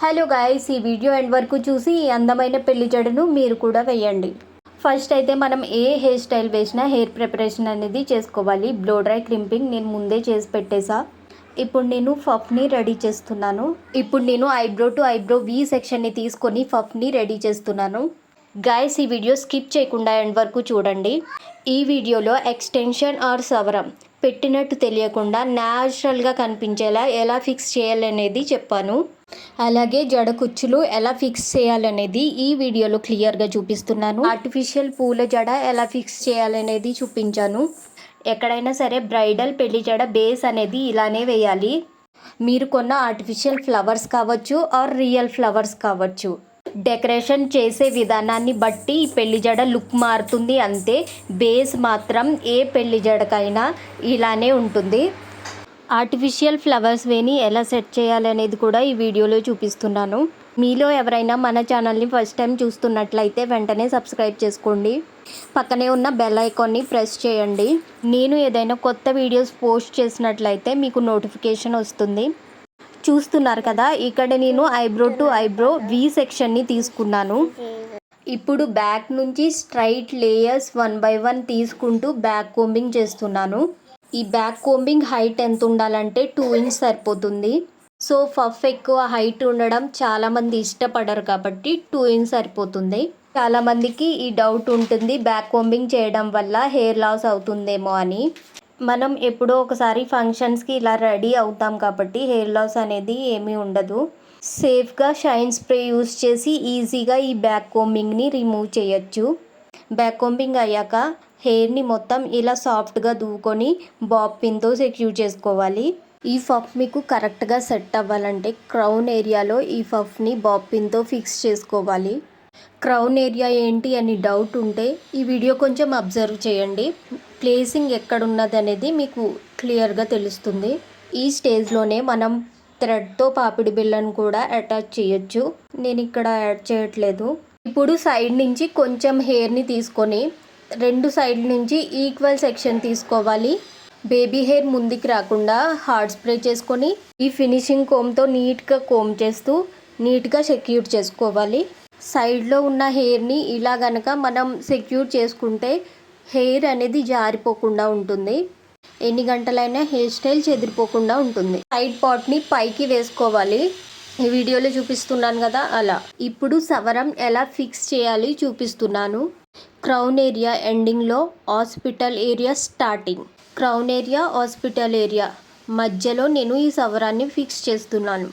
Hello guys, ఈ video end వరకు చూసి ఈ అందమైన పెళ్లి జడను మీరు కూడా వేయండి. ఫస్ట్ అయితే మనం ఏ హెయిర్ స్టైల్ వేసినా హెయిర్ ప్రిపరేషన్ అనేది చేసుకోవాలి. బ్లో డ్రై క్రింపింగ్ నేను ముందే చేసి పెట్టేసా. ఇప్పుడు నేను ఫఫ్ని రెడీ చేస్తున్నాను. ఇప్పుడు నేను ఐబ్రో టు ఐబ్రో వి సెక్షన్ని తీసుకొని ఫఫ్ని రెడీ చేస్తున్నాను. గాయ్స్, ఈ వీడియో స్కిప్ చేయకుండా ఎండ్ వరకు చూడండి. ఈ వీడియోలో ఎక్స్టెన్షన్ ఆర్ సవరం పెట్టినట్టు తెలియకుండా న్యాచురల్గా కనిపించేలా ఎలా ఫిక్స్ చేయాలనేది చెప్పాను. అలాగే జడ కుచ్చులు ఎలా ఫిక్స్ చేయాలనేది ఈ వీడియోలో క్లియర్గా చూపిస్తున్నాను. ఆర్టిఫిషియల్ పూల జడ ఎలా ఫిక్స్ చేయాలనేది చూపించాను. ఎక్కడైనా సరే బ్రైడల్ పెళ్లి జడ బేస్ అనేది ఇలానే వేయాలి. మీరు కొన్న ఆర్టిఫిషియల్ ఫ్లవర్స్ కావచ్చు ఆర్ రియల్ ఫ్లవర్స్ కావచ్చు, డెకరేషన్ చేసే విధానాన్ని బట్టి ఈ పెళ్లి జడ లుక్ మారుతుంది. అంతే, బేస్ మాత్రం ఏ పెళ్లి జడకైనా ఇలానే ఉంటుంది. ఆర్టిఫిషియల్ ఫ్లవర్స్ వేని ఎలా సెట్ చేయాలనేది కూడా ఈ వీడియోలో చూపిస్తున్నాను. మీలో ఎవరైనా మన ఛానల్ని ఫస్ట్ టైం చూస్తున్నట్లయితే వెంటనే సబ్స్క్రైబ్ చేసుకోండి. పక్కనే ఉన్న బెల్ ఐకాన్ని ప్రెస్ చేయండి. నేను ఏదైనా కొత్త వీడియోస్ పోస్ట్ చేసినట్లయితే మీకు నోటిఫికేషన్ వస్తుంది. చూస్తున్నారు కదా, ఇక్కడ నేను ఐబ్రో టు ఐబ్రో వి సెక్షన్ని తీసుకున్నాను. ఇప్పుడు బ్యాక్ నుంచి స్ట్రైట్ లేయర్స్ 1 by 1 తీసుకుంటూ బ్యాక్ కోంబింగ్ చేస్తున్నాను. ఈ బ్యాక్ కోంబింగ్ హైట్ ఎంత ఉండాలంటే 2 inches సరిపోతుంది. సో పఫ్ ఎక్కువ హైట్ ఉండడం చాలామంది ఇష్టపడరు కాబట్టి 2 inches సరిపోతుంది. చాలామందికి ఈ డౌట్ ఉంటుంది, బ్యాక్ కోంబింగ్ చేయడం వల్ల హెయిర్ లాస్ అవుతుందేమో అని. మనం ఎప్పుడో ఒకసారి ఫంక్షన్స్కి ఇలా రెడీ అవుతాం కాబట్టి హెయిర్ లాస్ అనేది ఏమీ ఉండదు. సేఫ్గా షైన్ స్ప్రే యూస్ చేసి ఈజీగా ఈ బ్యాక్ కోంబింగ్ని రిమూవ్ చేయొచ్చు. బ్యాక్ కోంబింగ్ అయ్యాక హెయిర్ని మొత్తం ఇలా సాఫ్ట్గా దువ్వుకొని బాబ్ పిన్తో సెక్యూర్ చేసుకోవాలి. ఈ పఫ్ మీకు కరెక్ట్గా సెట్ అవ్వాలంటే క్రౌన్ ఏరియాలో ఈ పఫ్ని బాబ్ పిన్తో ఫిక్స్ చేసుకోవాలి. క్రౌన్ ఏరియా ఏంటి అని డౌట్ ఉంటే ఈ వీడియో కొంచెం అబ్జర్వ్ చేయండి. ప్లేసింగ్ ఎక్కడున్నది అనేది మీకు క్లియర్గా తెలుస్తుంది. ఈ స్టేజ్లోనే మనం థ్రెడ్తో పాపిడి బిళ్ళను కూడా అటాచ్ చేయొచ్చు. నేను ఇక్కడ యాడ్ చేయట్లేదు. ఇప్పుడు సైడ్ నుంచి కొంచెం హెయిర్ని తీసుకొని 2 సైడ్ నుంచి ఈక్వల్ సెక్షన్ తీసుకోవాలి. బేబీ హెయిర్ ముందుకు రాకుండా హార్డ్ స్ప్రే చేసుకొని ఈ ఫినిషింగ్ కోమ్తో నీట్గా కోమ్ చేస్తూ నీట్గా సెక్యూర్ చేసుకోవాలి. సైడ్లో ఉన్న హెయిర్ని ఇలా గనక మనం సెక్యూర్ చేసుకుంటే హెయిర్ అనేది జారిపోకుండా ఉంటుంది. ఎన్ని గంటలైనా హెయిర్ స్టైల్ చెదిరిపోకుండా ఉంటుంది. సైడ్ పార్ట్ని పైకి వేసుకోవాలి. ఈ వీడియోలో చూపిస్తున్నాను కదా అలా. ఇప్పుడు సవరం ఎలా ఫిక్స్ చేయాలి చూపిస్తున్నాను. క్రౌన్ ఏరియా ఎండింగ్లో hospital area starting. Crown area hospital area మధ్యలో నేను ఈ సవరాన్ని ఫిక్స్ చేస్తున్నాను.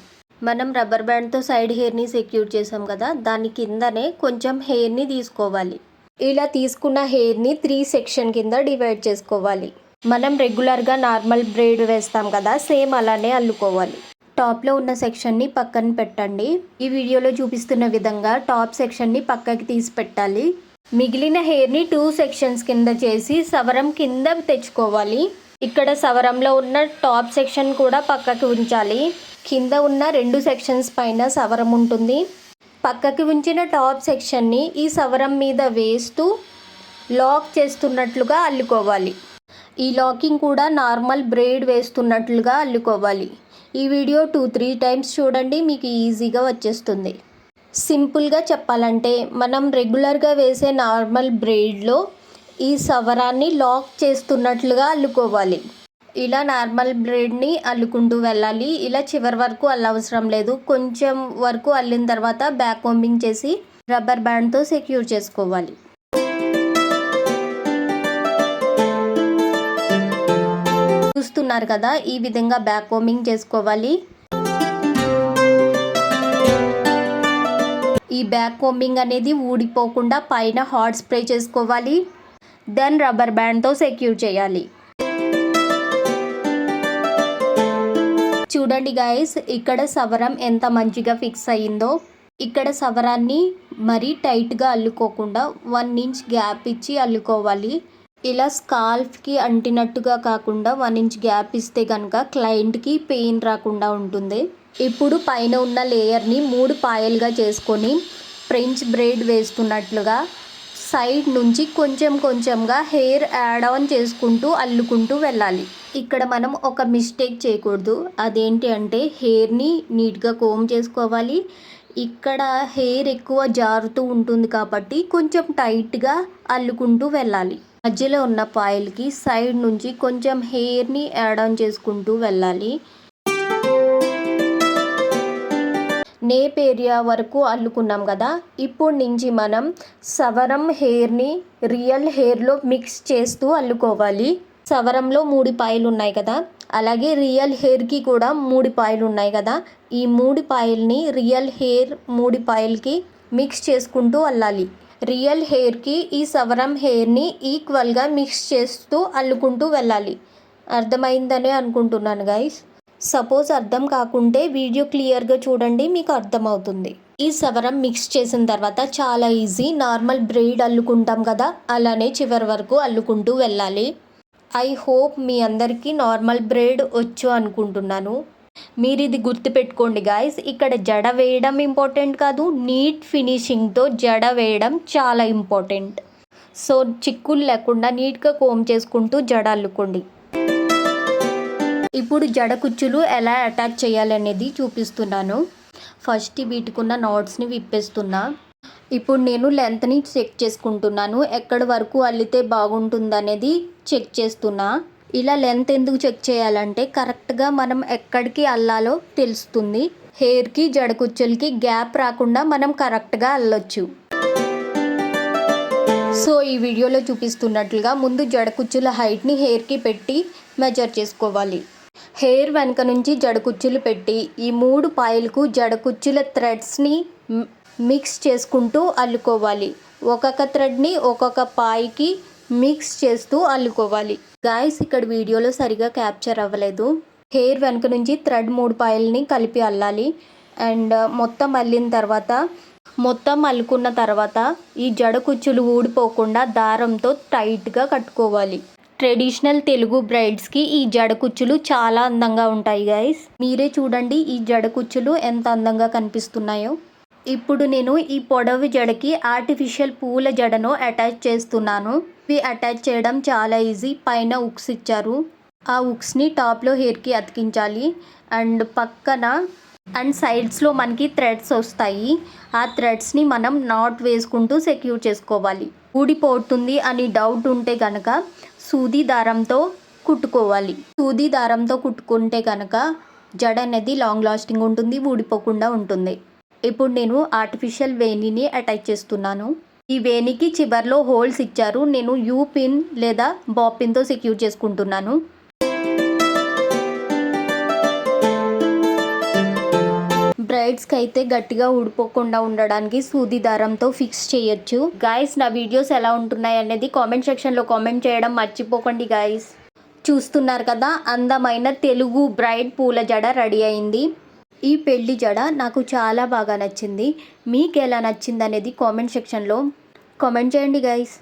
మనం రబ్బర్ బ్యాండ్తో సైడ్ హెయిర్ని సెక్యూర్ చేసాం కదా, దాని కిందనే కొంచెం హెయిర్ని తీసుకోవాలి. ఇలా తీసుకున్న హెయిర్ని 3 సెక్షన్ కింద డివైడ్ చేసుకోవాలి. మనం రెగ్యులర్గా నార్మల్ బ్రేడ్ వేస్తాం కదా, సేమ్ అలానే అల్లుకోవాలి. టాప్లో ఉన్న సెక్షన్ని పక్కన పెట్టండి. ఈ వీడియోలో చూపిస్తున్న విధంగా టాప్ సెక్షన్ని పక్కకి తీసి పెట్టాలి. మిగిలిన హెయిర్ని 2 సెక్షన్స్ కింద చేసి సవరం కింద తెచ్చుకోవాలి. ఇక్కడ సవరంలో ఉన్న టాప్ సెక్షన్ కూడా పక్కకి ఉంచాలి. కింద ఉన్న 2 సెక్షన్స్ పైన సవరం ఉంటుంది. పక్కకి ఉంచిన టాప్ సెక్షన్ని ఈ సవరం మీద వేస్తూ లాక్ చేస్తున్నట్లుగా అల్లుకోవాలి. ఈ లాకింగ్ కూడా నార్మల్ బ్రేడ్ వేస్తున్నట్లుగా అల్లుకోవాలి. ఈ వీడియో 2-3 times చూడండి, మీకు ఈజీగా వచ్చేస్తుంది. సింపుల్గా చెప్పాలంటే మనం రెగ్యులర్గా వేసే నార్మల్ బ్రేడ్లో ఈ సవరాన్ని లాక్ చేస్తున్నట్లుగా అల్లుకోవాలి. ఇలా నార్మల్ బ్రేడ్ని అల్లుకుంటూ వెళ్ళాలి. ఇలా చివరి వరకు అల్లవసరం లేదు. కొంచెం వరకు అల్లిన తర్వాత బ్యాక్ కోంబింగ్ చేసి రబ్బర్ బ్యాండ్తో సెక్యూర్ చేసుకోవాలి. చూస్తున్నారు కదా, ఈ విధంగా బ్యాక్ కోంబింగ్ చేసుకోవాలి. ఈ బ్యాక్ కోంబింగ్ అనేది ఊడిపోకుండా పైన హాట్ స్ప్రే చేసుకోవాలి. దెన్ రబ్బర్ బ్యాండ్తో సెక్యూర్ చేయాలి. చూడండి గాయస్, ఇక్కడ సవరం ఎంత మంచిగా ఫిక్స్ అయ్యిందో. ఇక్కడ సవరాన్ని మరీ టైట్గా అల్లుకోకుండా 1 inch గ్యాప్ ఇచ్చి అల్లుకోవాలి. ఇలా స్కాల్ఫ్కి అంటినట్టుగా కాకుండా 1 inch గ్యాప్ ఇస్తే కనుక క్లయింట్కి పెయిన్ రాకుండా ఉంటుంది. ఇప్పుడు పైన ఉన్న లేయర్ని 3 పాయలుగా చేసుకొని ఫ్రెంచ్ బ్రేడ్ వేస్తున్నట్లుగా సైడ్ నుంచి కొంచెం కొంచెంగా హెయిర్ యాడ్ ఆన్ చేసుకుంటూ అల్లుకుంటూ వెళ్ళాలి. ఇక్కడ మనం ఒక మిస్టేక్ చేయకూడదు. అదేంటి అంటే హెయిర్ని నీట్గా కోమ్ చేసుకోవాలి. ఇక్కడ హెయిర్ ఎక్కువ జారుతూ ఉంటుంది కాబట్టి కొంచెం టైట్గా అల్లుకుంటూ వెళ్ళాలి. మధ్యలో ఉన్న పాయిల్కి సైడ్ నుంచి కొంచెం హెయిర్ని యాడ్ ఆన్ చేసుకుంటూ వెళ్ళాలి. నేప్ ఏరియా వరకు అల్లుకున్నాం కదా. ఇప్పుడు నుంచి మనం సవరం హెయిర్ని రియల్ హెయిర్లో మిక్స్ చేస్తూ అల్లుకోవాలి. సవరంలో 3 పాయలు ఉన్నాయి కదా, అలాగే రియల్ హెయిర్కి కూడా 3 పాయలు ఉన్నాయి కదా. ఈ 3 పాయల్ని రియల్ హెయిర్ 3 పాయలకి మిక్స్ చేసుకుంటూ అల్లాలి. రియల్ హెయిర్కి ఈ సవరం హెయిర్ని ఈక్వల్గా మిక్స్ చేస్తూ అల్లుకుంటూ వెళ్ళాలి. అర్థమైందనే అనుకుంటున్నాను గైస్. సపోజ్ అర్థం కాకుంటే వీడియో క్లియర్గా చూడండి, మీకు అర్థమవుతుంది. ఈ సవరం మిక్స్ చేసిన తర్వాత చాలా ఈజీ. నార్మల్ బ్రెయిడ్ అల్లుకుంటాం కదా, అలానే చివరి వరకు అల్లుకుంటూ వెళ్ళాలి. ఐ హోప్ మీ అందరికీ నార్మల్ బ్రెయిడ్ వచ్చు అనుకుంటున్నాను. మీరు ఇది గుర్తుపెట్టుకోండి గాయస్. ఇక్కడ జడ వేయడం ఇంపార్టెంట్ కాదు, నీట్ ఫినిషింగ్తో జడ వేయడం చాలా ఇంపార్టెంట్. సో చిక్కులు లేకుండా నీట్గా కోమ్ చేసుకుంటూ జడ అల్లుకోండి. ఇప్పుడు జడ కుచ్చులు ఎలా అటాచ్ చేయాలనేది చూపిస్తున్నాను. ఫస్ట్ వీటికున్న నాట్స్ని విప్పేస్తున్నా. ఇప్పుడు నేను లెంత్ని చెక్ చేసుకుంటున్నాను. ఎక్కడి వరకు అల్లితే బాగుంటుందనేది చెక్ చేస్తున్నా. ఇలా లెంత్ ఎందుకు చెక్ చేయాలంటే కరెక్ట్గా మనం ఎక్కడికి అల్లాలో తెలుస్తుంది. హెయిర్కి జడ కుచ్చులకి గ్యాప్ రాకుండా మనం కరెక్ట్గా అల్లొచ్చు. సో ఈ వీడియోలో చూపిస్తున్నట్లుగా ముందు జడ కుచ్చుల హైట్ని హెయిర్కి పెట్టి మెజర్ చేసుకోవాలి. హెయిర్ వెనక నుంచి జడ కుచ్చులు పెట్టి ఈ 3 పాయలకు జడ కుచ్చుల థ్రెడ్స్ని మిక్స్ చేసుకుంటూ అల్లుకోవాలి. ఒక్కొక్క థ్రెడ్ని ఒక్కొక్క పాయకి మిక్స్ చేస్తూ అల్లుకోవాలి. గాయస్ ఇక్కడ వీడియోలో సరిగా క్యాప్చర్ అవ్వలేదు. హెయిర్ వెనక నుంచి థ్రెడ్ 3 పాయల్ని కలిపి అల్లాలి. అండ్ మొత్తం అల్లుకున్న తర్వాత ఈ జడ కుచ్చులు ఊడిపోకుండా దారంతో టైట్గా కట్టుకోవాలి. ట్రెడిషనల్ తెలుగు బ్రైడ్స్కి ఈ జడ కుచ్చులు చాలా అందంగా ఉంటాయి గైస్. మీరే చూడండి ఈ జడ కుచ్చులు ఎంత అందంగా కనిపిస్తున్నాయో. ఇప్పుడు నేను ఈ పొడవు జడకి ఆర్టిఫిషియల్ పూల జడను అటాచ్ చేస్తున్నాను. ఇవి అటాచ్ చేయడం చాలా ఈజీ. పైన ఉక్స్ ఇచ్చారు. ఆ ఉక్స్ని టాప్లో హెయిర్కి అతికించాలి. అండ్ పక్కన అండ్ సైడ్స్లో మనకి థ్రెడ్స్ వస్తాయి. ఆ థ్రెడ్స్ని మనం నాట్ వేసుకుంటూ సెక్యూర్ చేసుకోవాలి. ఊడిపోతుంది అని డౌట్ ఉంటే కనుక సూది దారంతో కుట్టుకోవాలి. సూది దారంతో కుట్టుకుంటే కనుక జడ అనేది లాంగ్ లాస్టింగ్ ఉంటుంది, ఊడిపోకుండా ఉంటుంది. ఇప్పుడు నేను ఆర్టిఫిషియల్ వేణిని అటాచ్ చేస్తున్నాను. ఈ వేణికి చివర్లో హోల్స్ ఇచ్చారు. నేను యూ పిన్ లేదా బాబ్ పిన్తో సెక్యూర్ చేసుకుంటున్నాను. బ్రైడ్స్కి అయితే గట్టిగా ఊడిపోకుండా ఉండడానికి సూది దారంతో ఫిక్స్ చేయొచ్చు. గాయస్ నా వీడియోస్ ఎలా ఉంటున్నాయి అనేది కామెంట్ సెక్షన్లో కామెంట్ చేయడం మర్చిపోకండి గాయస్. చూస్తున్నారు కదా, అందమైన తెలుగు బ్రైడ్ పూల జడ రెడీ అయింది. ఈ పెళ్లి జడ నాకు చాలా బాగా నచ్చింది. మీకు ఎలా నచ్చింది అనేది కామెంట్ సెక్షన్లో కామెంట్ చేయండి గాయస్.